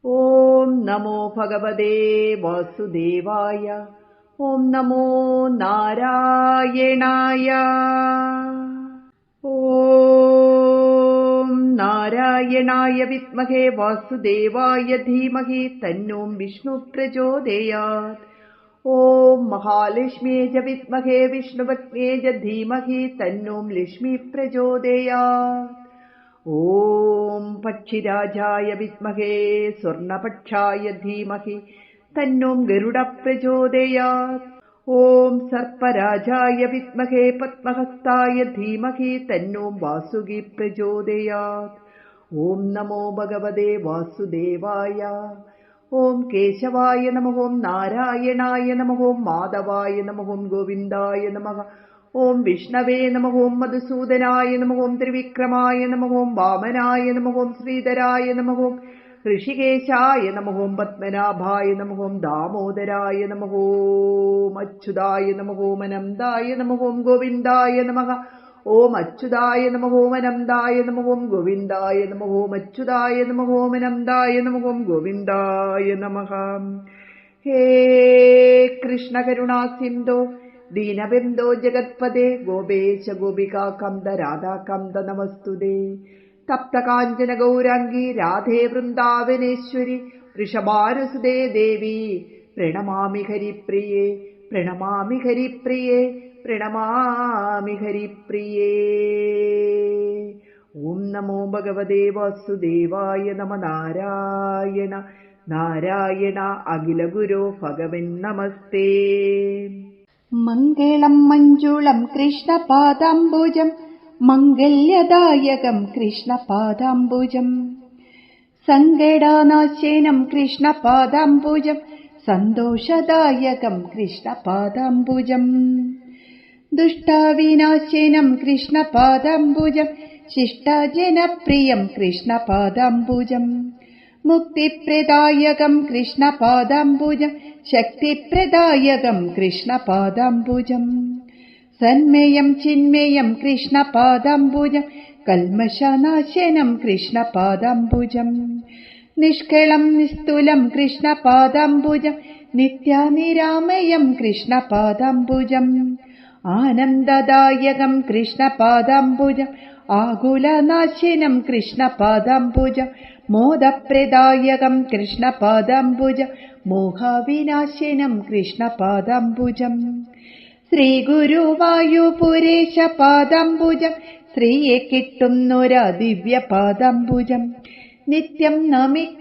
ഓം നമോ ഭഗവതേ വാസുദേവായ. ഓം നമോ നാരായണായ. ഓം നാരായണായ വിദ്മഹേ വാസുദേവായ ധീമഹി തന്നോ വിഷ്ണു പ്രചോദയാത്. ഓം മഹാലക്ഷ്മ്യേ ച വിദ്മഹേ വിഷ്ണുപത്ന്യേ ച ധീമഹി തന്നോ ലക്ഷ്മി പ്രചോദയാത്. ഓം പക്ഷിരാജായ വിദ്മഹേ സ്വർണപക്ഷായ ധീമഹി തന്നോ ഗരുഡ പ്രചോദയാത്. ഓം സർപ്പരാജായ വിദ്മഹേ പത്മഹസ്തായ ധീമഹി തന്നോ വാസുകി പ്രചോദയാത്. ഓം നമോ ഭഗവതേ വാസുദേവായ. ഓം കേശവായ നമഃ. ഓം നാരായണായ നമഃ. ഓം മാധവായ നമഃ. ഓം ഗോവിന്ദായ നമഃ. ഓം വിഷ്ണവേ നമഃ. ഓം മധുസൂദനായ നമഃ. ഓം ത്രിവിക്രമായ നമഃ. ഓം വാമനായ നമഃ. ഓം ശ്രീധരായ നമഃ. ഓം ഋഷികേശായ നമഃ. ഓം പത്മനാഭായ നമഃ. ഓം ദാമോദരായ നമഃ. ഓം അച്യുതായ നമഃ. ഓം അനന്തായ നമഃ. ഓം ഗോവിന്ദായ നമഃ. ഓം അച്യുതായ നമഃ. ഓം അനന്തായ നമഃ. ഓം ഗോവിന്ദായ നമഃ. ഓം അച്യുതായ നമഃ. ഓം അനന്തായ നമഃ. ഓം ഗോവിന്ദായ നമഃ. ഹേ കൃഷ്ണ കരുണാ സിന്ധോ ദീനബന്ധോ ജഗത്പദേ ഗോപേശ ഗോപികാകാന്ത രാധാകാന്ത നമസ്തുതേ. തപ്തകാഞ്ചന ഗൗരാംഗി രാധേ വൃന്ദാവനേശ്വരി വൃഷഭാനുസുതേ ദേവി പ്രണമാമി ഹരിപ്രിയേ. പ്രണമാമി ഹരിപ്രിയേ. പ്രണമാമി ഹരിപ്രിയേ. ഓം നമോ ഭഗവതേ വാസുദേവായ. നമ നാരായണ നാരായണ അഖില ഗുരോ ഭഗവൻ നമസ്തേ. മംഗളം മഞ്ജുളം കൃഷ്ണപാദാംബുജം മംഗല്യദായകം കൃഷ്ണപാദാംബുജം സങ്കടാനാശനം കൃഷ്ണപാദാംബുജം സന്തോഷദായകം കൃഷ്ണപാദാംബുജം ദുഷ്ടാവിനാശനം കൃഷ്ണപാദാംബുജം ശിഷ്ടജനപ്രിയം കൃഷ്ണപാദാംബുജം മുക്തിപ്രദായകം കൃഷ്ണപാദാംബുജം ശക്തിപ്രദായകം കൃഷ്ണപാദാംബുജം സന്മയം ചിന്മയം കൃഷ്ണപാദാംബുജം കൽമഷനാശനം കൃഷ്ണപാദാംബുജം നിഷ്കളം നിസ്തുലം കൃഷ്ണപാദാംബുജം നിത്യാനിരാമയം കൃഷ്ണപാദാംബുജം ആനന്ദദായകം കൃഷ്ണപാദാംബുജം ആകുലനാശനം കൃഷ്ണപാദാംബുജം മോദപ്രദായകം കൃഷ്ണപാദാംബുജം മോഹവിനാശനം കൃഷ്ണപാദാംബുജം ശ്രീഗുരുവായൂപുരേശ പാദാംബുജം ശ്രീയെ കിട്ടുന്നൊരാ ദിവ്യപാദാംബുജം നിത്യം